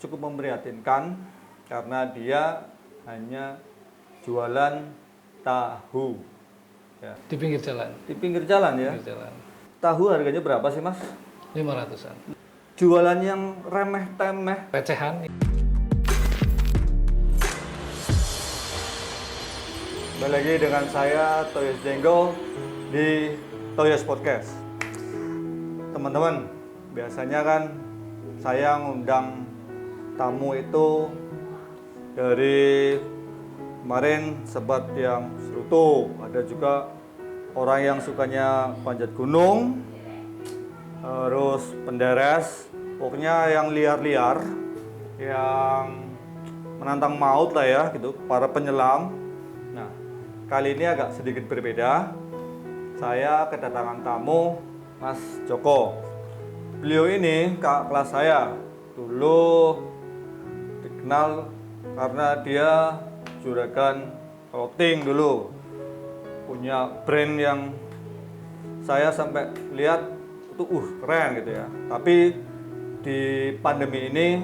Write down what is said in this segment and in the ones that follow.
cukup memprihatinkan karena dia hanya jualan tahu. Ya. Di pinggir jalan. Di pinggir jalan ya. Pinggir jalan. Tahu harganya berapa sih Mas? 500-an. Jualan yang remeh-temeh. Recehan. Kembali lagi dengan saya Toyos Jenggo di Toyos Podcast. Teman-teman, biasanya kan saya ngundang tamu itu dari kemarin sempat yang serutu, ada juga orang yang sukanya panjat gunung, terus penderes, pokoknya yang liar-liar, yang menantang maut lah ya gitu, para penyelam. Nah, kali ini agak sedikit berbeda. Saya kedatangan tamu Mas Joko. Beliau ini kakak kelas saya. Dulu dikenal karena dia juragan clothing dulu. Punya brand yang saya sampai lihat itu keren gitu ya. Tapi di pandemi ini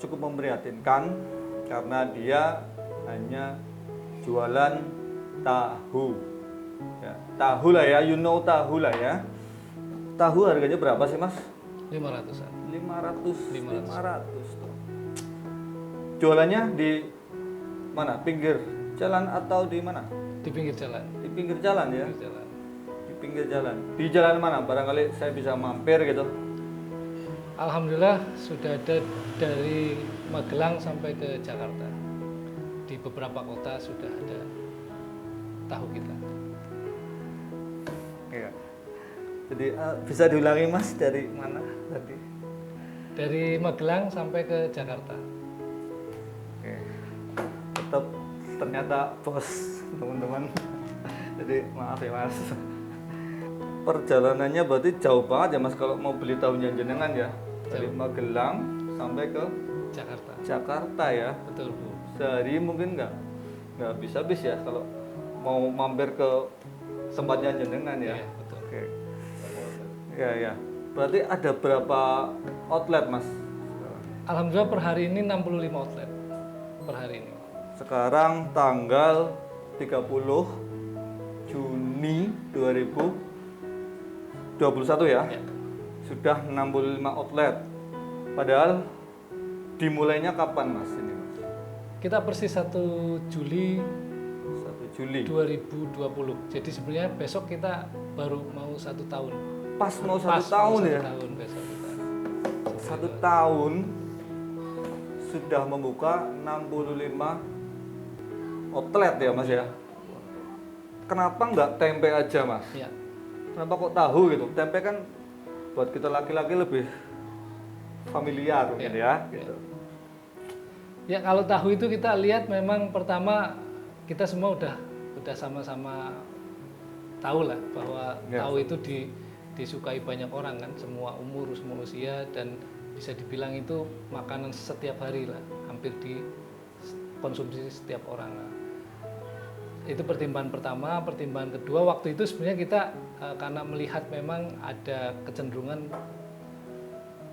cukup memprihatinkan karena dia hanya jualan tahu. Ya, tahu lah ya, you know tahu lah ya. Tahu harganya berapa sih Mas? 500-an. 500. Jualannya di mana? Pinggir jalan atau di mana? Di pinggir jalan. Di pinggir jalan ya. Pinggir jalan. Di pinggir jalan. Di jalan mana? Barangkali saya bisa mampir gitu. Alhamdulillah sudah ada dari Magelang sampai ke Jakarta. Di beberapa kota sudah ada tahu kita. Iya. Jadi bisa diulangi Mas dari mana tadi? Dari Magelang sampai ke Jakarta. Oke. Tetap ternyata bos teman-teman. Jadi maaf ya Mas. Perjalanannya berarti jauh banget ya Mas kalau mau beli tahunya jenengan ya. Dari Magelang sampai ke Jakarta. Jakarta ya. Betul Bu. Sehari mungkin nggak bisa habis ya kalau mau mampir ke tempatnya jenengan ya. Iya, betul. Oke. Ya. Berarti ada berapa outlet Mas? Alhamdulillah per hari ini 65 outlet per hari ini. Sekarang tanggal 30 Juni 2021 ya. Ya. Sudah 65 outlet. Padahal dimulainya kapan Mas ini Mas? Kita persis 1 Juli 1 Juli. 2020. Jadi sebenarnya besok kita baru mau 1 tahun. Pas mau 1 Pas tahun mau ya. 1 tahun besok kita. 1 tahun sudah membuka 65 outlet ya Mas ya. Kenapa nggak tempe aja Mas? Ya. Kenapa kok tahu gitu? Tempe kan buat kita laki-laki lebih familiar mungkin ya. Gitu. Ya kalau tahu itu kita lihat memang pertama kita semua udah sama-sama tahu lah bahwa Ya. tahu itu disukai banyak orang kan, semua umur, semua usia, dan bisa dibilang itu makanan setiap hari lah, hampir dikonsumsi setiap orang lah. Itu pertimbangan pertama. Pertimbangan kedua, waktu itu sebenarnya kita karena melihat memang ada kecenderungan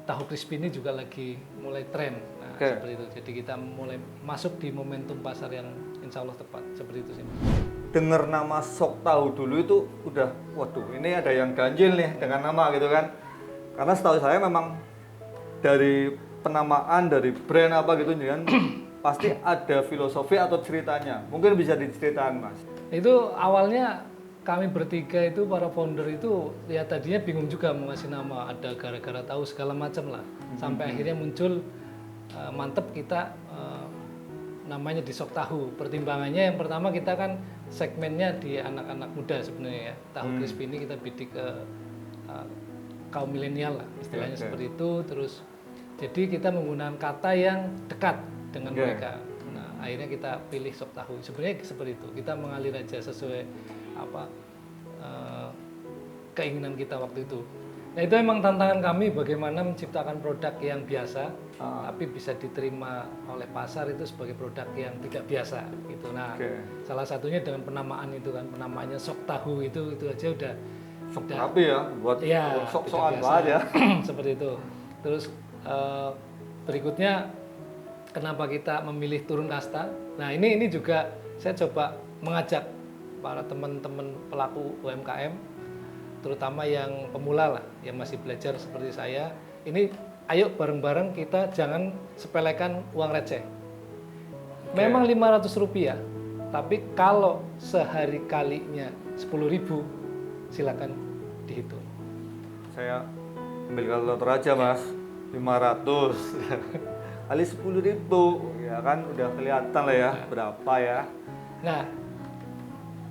tahu crispy ini juga lagi mulai tren. Nah, seperti itu. Jadi kita mulai masuk di momentum pasar yang insya Allah tepat. Seperti itu sih. Dengar nama sop tahu dulu itu udah, waduh ini ada yang ganjil nih dengan nama gitu kan. Karena setahu saya memang dari penamaan, dari brand apa gitu kan, pasti ada filosofi atau ceritanya. Mungkin bisa diceritakan Mas. Itu awalnya kami bertiga itu, para founder itu ya tadinya bingung juga mau ngasih nama, ada gara-gara tahu segala macam lah. Sampai akhirnya muncul mantep kita namanya di Sok Tahu. Pertimbangannya yang pertama kita kan segmennya di anak-anak muda sebenarnya ya. Tahu crispy ini kita bidik ke kaum milenial lah, istilahnya seperti itu. Terus jadi kita menggunakan kata yang dekat dengan mereka. Nah, akhirnya kita pilih Sok Tahu. Sebenarnya seperti itu. Kita mengalir aja sesuai apa keinginan kita waktu itu. Nah, itu emang tantangan kami bagaimana menciptakan produk yang biasa tapi bisa diterima oleh pasar itu sebagai produk yang tidak biasa gitu. Nah, salah satunya dengan penamaan itu kan, penamaannya Sok Tahu itu aja udah Sok rapi ya buat sok-sokan banget ya. Seperti itu. Terus Berikutnya kenapa kita memilih turun kasta? Nah ini juga saya coba mengajak para teman-teman pelaku UMKM, terutama yang pemula lah, yang masih belajar seperti saya. Ini ayo bareng-bareng kita jangan sepelekan uang receh. Memang Rp500, tapi kalau sehari kalinya 10.000, silakan dihitung. Saya ambil kalkulator aja Mas, 500 kali 10.000, ya kan udah kelihatan lah ya berapa ya. Nah,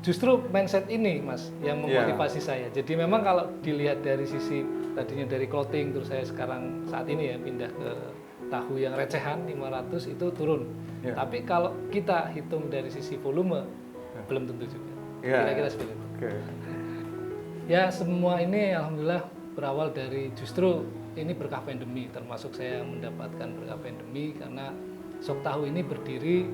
justru mindset ini Mas yang memotivasi saya. Jadi memang kalau dilihat dari sisi tadinya dari clothing, terus saya sekarang saat ini ya pindah ke tahu yang recehan 500 itu turun. Tapi kalau kita hitung dari sisi volume belum tentu juga. Kira-kira seperti itu. Ya semua ini alhamdulillah berawal dari justru ini berkah pandemi, termasuk saya mendapatkan berkah pandemi karena Sok Tahu ini berdiri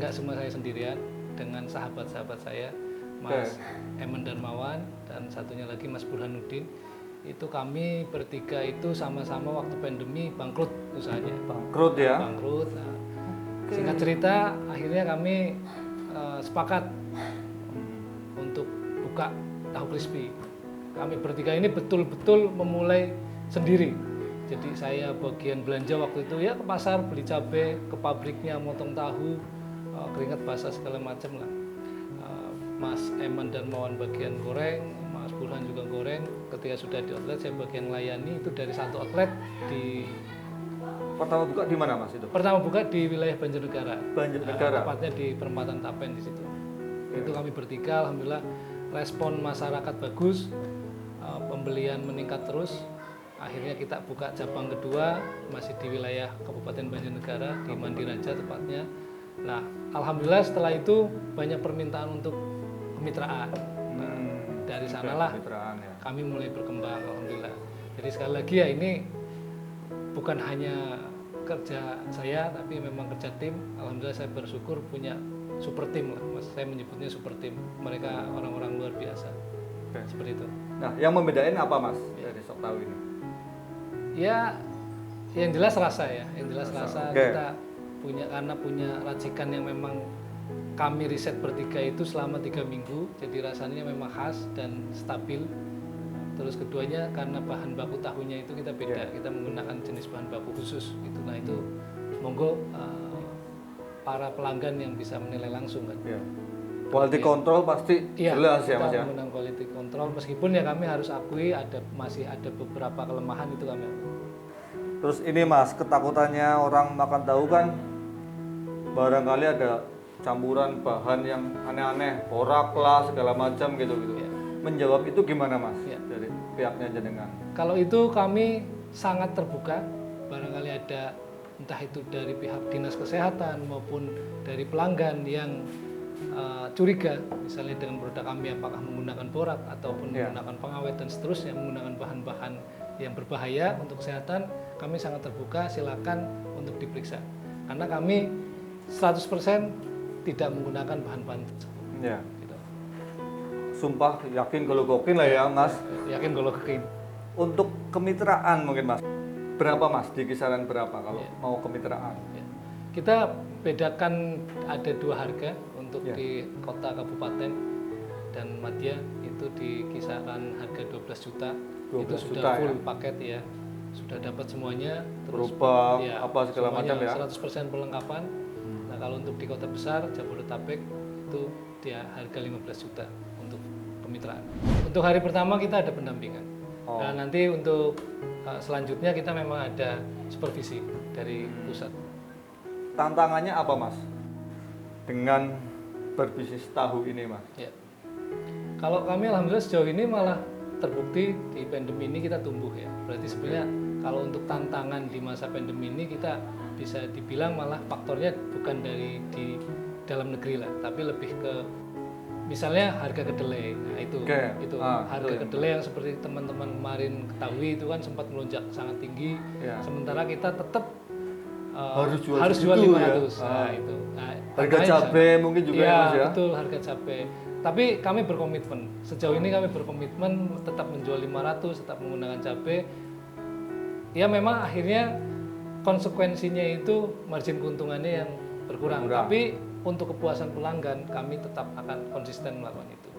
nggak cuma saya sendirian, dengan sahabat-sahabat saya, Mas Emen Darmawan dan satunya lagi Mas Burhanuddin. Itu kami bertiga itu sama-sama waktu pandemi bangkrut usahanya. Bangkrut ya? Bangkrut. Nah, singkat cerita, akhirnya kami sepakat untuk buka tahu crispy. Kami bertiga ini betul-betul memulai sendiri. Jadi saya bagian belanja waktu itu ya ke pasar beli cabai, ke pabriknya motong tahu, keringat basah segala macam lah. Mas Eman dan Mawan bagian goreng, Mas Burhan juga goreng. Ketika sudah di outlet, saya bagian layani itu dari satu outlet di. Pertama buka di mana Mas itu? Pertama buka di wilayah Banjarnegara. Banjarnegara. Tepatnya di Perempatan Tapen di situ. Itu kami bertiga, alhamdulillah respon masyarakat bagus, pembelian meningkat terus. Akhirnya kita buka cabang kedua masih di wilayah Kabupaten Banjarnegara di Mandiraja tepatnya. Nah, alhamdulillah setelah itu banyak permintaan untuk kemitraan. Nah, dari sanalah kami mulai berkembang, alhamdulillah. Jadi sekali lagi ya ini bukan hanya kerja saya, tapi memang kerja tim. Alhamdulillah saya bersyukur punya super tim lah, Mas. Saya menyebutnya super tim. Mereka orang-orang luar biasa. Seperti itu. Nah, yang membedain apa Mas dari Sok Tahu ini? Ya, yang jelas rasa ya. Yang jelas rasa kita karena punya racikan yang memang kami riset bertiga itu selama 3 minggu, jadi rasanya memang khas dan stabil. Terus keduanya karena bahan baku tahunya itu kita beda, kita menggunakan jenis bahan baku khusus gitu. Nah itu monggo para pelanggan yang bisa menilai langsung kan. Quality control pasti jelas ya Mas ya. Kita menggunakan quality control meskipun ya kami harus akui masih ada beberapa kelemahan itu kami. Terus ini Mas, ketakutannya orang makan tahu kan barangkali ada campuran bahan yang aneh-aneh, porak lah segala macam gitu. Menjawab itu gimana Mas dari pihaknya jenengan? Kalau itu kami sangat terbuka, barangkali ada entah itu dari pihak dinas kesehatan maupun dari pelanggan yang curiga misalnya dengan produk kami apakah menggunakan borak ataupun menggunakan pengawet dan seterusnya, menggunakan bahan-bahan yang berbahaya untuk kesehatan, kami sangat terbuka, silakan untuk diperiksa karena kami 100% tidak menggunakan bahan-bahan tersebut. Gitu. Sumpah yakin kalau kokin lah ya Mas. Yakin kalau kokin. Untuk kemitraan mungkin Mas, berapa Mas? Di kisaran berapa kalau mau kemitraan? Kita bedakan ada 2 harga untuk di kota kabupaten dan madya itu di kisaran harga 12 juta. 12 itu sudah juta, full paket ya. Sudah dapat semuanya terus berupa apa segala macam ya. 100% perlengkapan. Nah, kalau untuk di kota besar Jabodetabek itu dia harga 15 juta untuk kemitraan. Untuk hari pertama kita ada pendampingan. Dan nanti untuk selanjutnya kita memang ada supervisi dari pusat. Tantangannya apa Mas dengan berbisnis tahu ini Mas? Kalau kami alhamdulillah sejauh ini malah terbukti di pandemi ini kita tumbuh ya. Berarti sebenarnya kalau untuk tantangan di masa pandemi ini kita bisa dibilang malah faktornya bukan dari di dalam negeri lah, tapi lebih ke misalnya harga kedelai. Nah itu harga kedelai yang seperti teman-teman kemarin ketahui itu kan sempat melonjak sangat tinggi. Sementara kita tetap harus jual 500. Ya? Nah itu. Nah, harga cabai mungkin juga ya Mas ya. Betul, harga cabai. Tapi kami berkomitmen. Sejauh ini kami berkomitmen tetap menjual 500, tetap menggunakan cabai. Ya memang akhirnya konsekuensinya itu margin keuntungannya yang berkurang. Berkurang. Tapi untuk kepuasan pelanggan kami tetap akan konsisten melakukan itu.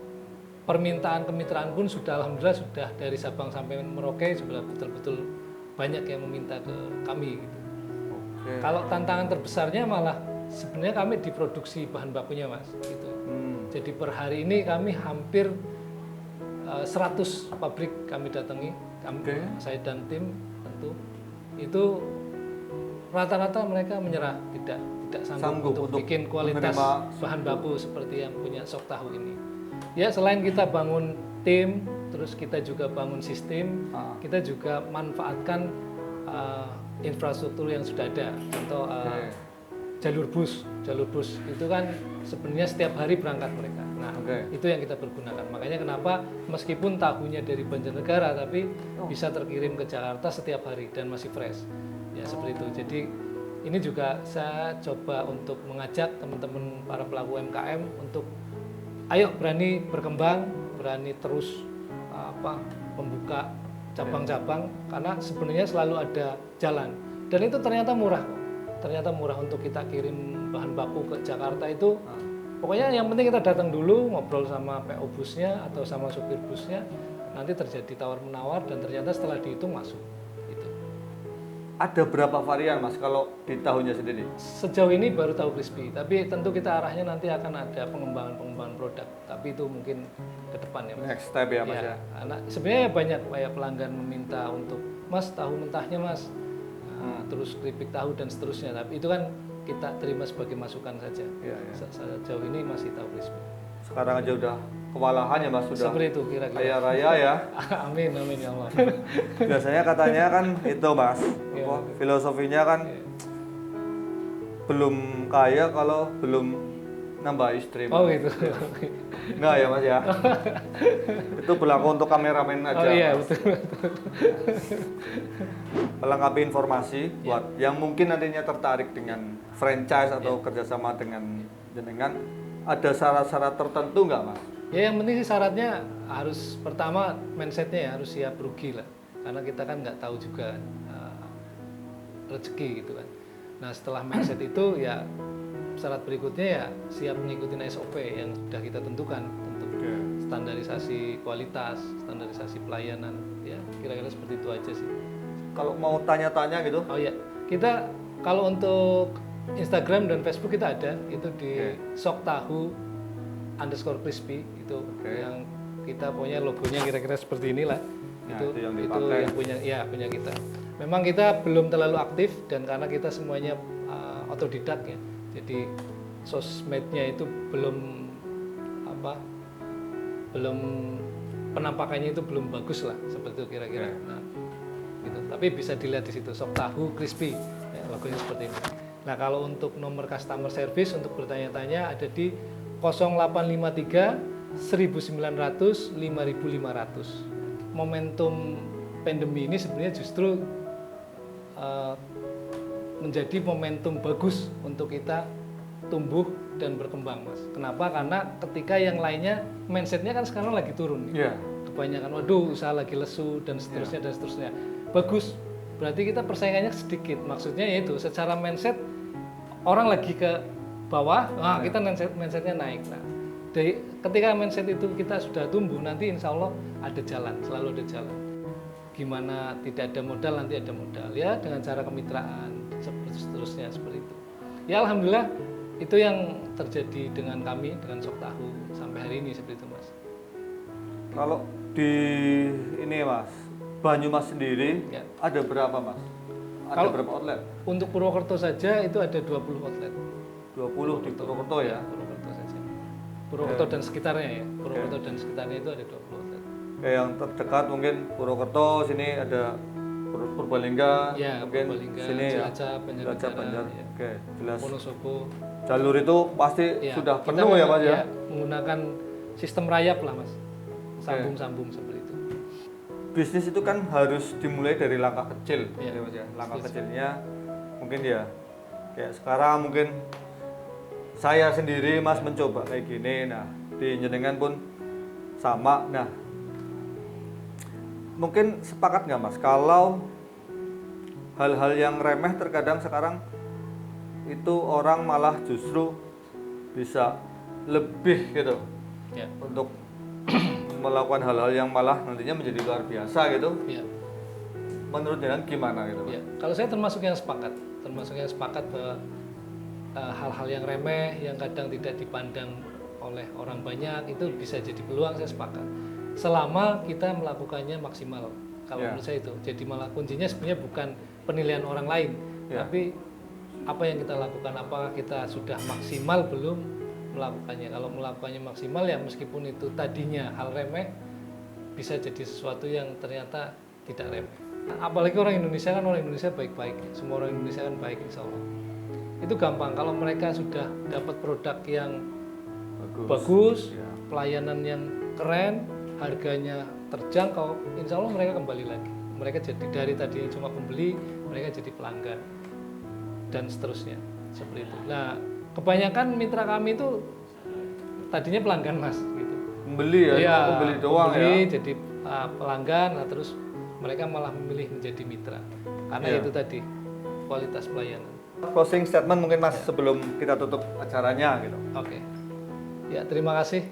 Permintaan kemitraan pun sudah alhamdulillah sudah dari Sabang sampai Merauke sudah betul-betul banyak yang meminta ke kami gitu. Oke. Kalau tantangan terbesarnya malah sebenarnya kami diproduksi bahan bakunya mas gitu. Jadi per hari ini kami hampir 100 pabrik kami datangi, saya dan tim tentu itu rata-rata mereka menyerah tidak sanggup untuk bikin kualitas bahan baku seperti yang punya Sok Tahu ini. Ya selain kita bangun tim, terus kita juga bangun sistem, kita juga manfaatkan infrastruktur yang sudah ada. Contoh jalur bus itu kan sebenarnya setiap hari berangkat mereka. Nah itu yang kita pergunakan. Makanya kenapa meskipun tahunya dari Banjarnegara tapi bisa terkirim ke Jakarta setiap hari dan masih fresh. Ya seperti itu. Jadi ini juga saya coba untuk mengajak teman-teman para pelaku UMKM untuk ayo berani berkembang, berani terus membuka cabang-cabang karena sebenarnya selalu ada jalan dan itu ternyata murah kok. Ternyata murah untuk kita kirim bahan baku ke Jakarta itu. Pokoknya yang penting kita datang dulu ngobrol sama PO busnya atau sama supir busnya, nanti terjadi tawar-menawar dan ternyata setelah dihitung masuk. Gitu. Ada berapa varian mas kalau di tahunya sendiri? Sejauh ini baru tahu crispy, tapi tentu kita arahnya nanti akan ada pengembangan produk. Tapi itu mungkin ke depan ya mas. Next step ya mas ya. Sebenarnya banyak kayak pelanggan meminta untuk mas tahu mentahnya mas. Terus keripik tahu dan seterusnya, tapi itu kan kita terima sebagai masukan saja. Sejauh ini masih tahu crispy. Sekarang aja udah kewalahan ya mas, sudah seperti itu kira-kira. Kaya raya ya. Amin ya Allah. Biasanya katanya kan itu mas, filosofinya kan belum kaya kalau belum nambah istri. Oh gitu. Enggak ya mas ya. Itu berlaku untuk kameramen aja. Oh iya mas. betul. Melengkapi informasi buat yang mungkin nantinya tertarik dengan franchise atau kerjasama dengan jenengan, ada syarat-syarat tertentu nggak mas? Ya yang penting sih syaratnya harus pertama mindsetnya ya harus siap rugi lah, karena kita kan nggak tahu juga rezeki gitu kan. Nah setelah mindset itu ya syarat berikutnya ya siap mengikuti SOP yang sudah kita tentukan, tentu standarisasi kualitas, standarisasi pelayanan, ya kira-kira seperti itu aja sih. Kalau mau tanya-tanya gitu? Oh ya, kita kalau untuk Instagram dan Facebook kita ada, itu di Sok Tahu _crispy itu yang kita punya logonya kira-kira seperti inilah. Nah, itu yang punya kita. Memang kita belum terlalu aktif dan karena kita semuanya otodidak ya. Jadi sosmednya itu belum penampakannya itu belum bagus lah seperti itu kira-kira. Nah, gitu. Tapi bisa dilihat di situ Sok Tahu crispy, ya, logonya seperti ini. Nah kalau untuk nomor customer service untuk bertanya-tanya ada di 0853 1900 5500. Momentum pandemi ini sebenarnya justru menjadi momentum bagus untuk kita tumbuh dan berkembang mas. Kenapa? Karena ketika yang lainnya mindsetnya kan sekarang lagi turun. Kebanyakan waduh usaha lagi lesu dan seterusnya dan seterusnya. Bagus, berarti kita persaingannya sedikit. Maksudnya yaitu secara mindset orang lagi ke bawah, kita mindsetnya naik. Nah, ketika mindset itu kita sudah tumbuh, nanti insya Allah ada jalan, selalu ada jalan. Gimana tidak ada modal, nanti ada modal ya dengan cara kemitraan, seterusnya seperti itu. Ya alhamdulillah itu yang terjadi dengan kami, dengan Sok Tahu sampai hari ini seperti itu mas. Kalau di ini mas, Banyumas sendiri ada berapa mas? Ada berapa outlet? Untuk Purwokerto saja itu ada 20 outlet. 20 di Purwokerto ya? Purwokerto saja. Purwokerto dan sekitarnya ya. Purwokerto dan sekitarnya itu ada 20 outlet. Kayak yang terdekat mungkin Purwokerto, sini ada Purbalingga, mungkin Purbalingga, sini Cilacap, Banjarnegara, ya. Oke, jelas. Wonosobo. Jalur itu pasti sudah penuh ya mas ya? Menggunakan sistem rayap lah mas, sambung-sambung seperti itu. Bisnis itu kan harus dimulai dari langkah kecil, ya mas ya. Langkah kecilnya mungkin ya, kayak sekarang mungkin saya sendiri mas mencoba kayak gini, nah di jenengan pun sama. Nah mungkin sepakat nggak mas kalau hal-hal yang remeh terkadang sekarang itu orang malah justru bisa lebih gitu Ya. untuk melakukan hal-hal yang malah nantinya menjadi luar biasa gitu. Ya. Menurut Jalan gimana gitu? Ya. Kalau saya termasuk yang sepakat bahwa hal-hal yang remeh yang kadang tidak dipandang oleh orang banyak itu bisa jadi peluang, saya sepakat. Selama kita melakukannya maksimal. Kalau Ya. menurut saya itu. Jadi malah kuncinya sebenarnya bukan penilaian orang lain, Ya. tapi apa yang kita lakukan, apakah kita sudah maksimal belum melakukannya. Kalau melakukannya maksimal ya meskipun itu tadinya hal remeh bisa jadi sesuatu yang ternyata tidak remeh. Nah, apalagi orang Indonesia baik-baik, semua orang Indonesia kan baik insya Allah. Itu gampang kalau mereka sudah dapat produk yang bagus, Ya. pelayanan yang keren, harganya terjangkau, insya Allah mereka kembali lagi. Mereka jadi dari tadinya cuma pembeli, mereka jadi pelanggan dan seterusnya seperti itu. Nah, kebanyakan mitra kami itu tadinya pelanggan mas, gitu. Membeli ya, Iya, cuma pembeli doang pembeli, ya. jadi pelanggan, nah terus mereka malah memilih menjadi mitra karena Iya. itu tadi kualitas pelayanan. Closing statement mungkin Mas sebelum kita tutup acaranya gitu. Oke, ya terima kasih.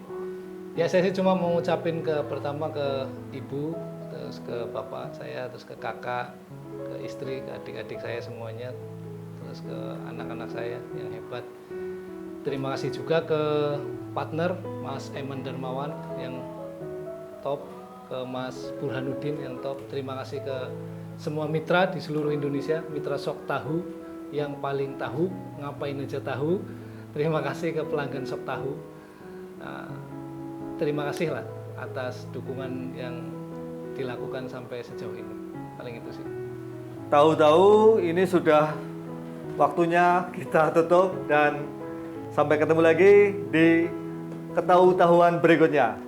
Ya saya sih cuma mau ngucapin pertama ke ibu, terus ke bapak saya, terus ke kakak, ke istri, ke adik-adik saya semuanya, terus ke anak-anak saya yang hebat. Terima kasih juga ke partner Mas Eman Darmawan yang top, ke Mas Burhanuddin yang top. Terima kasih ke semua mitra di seluruh Indonesia, mitra Sok Tahu yang paling tahu, ngapain aja tahu. Terima kasih ke pelanggan Sok Tahu. Nah, terima kasih lah atas dukungan yang dilakukan sampai sejauh ini. Paling itu sih. Tahu-tahu ini sudah waktunya kita tutup dan sampai ketemu lagi di ketahu-tahuan berikutnya.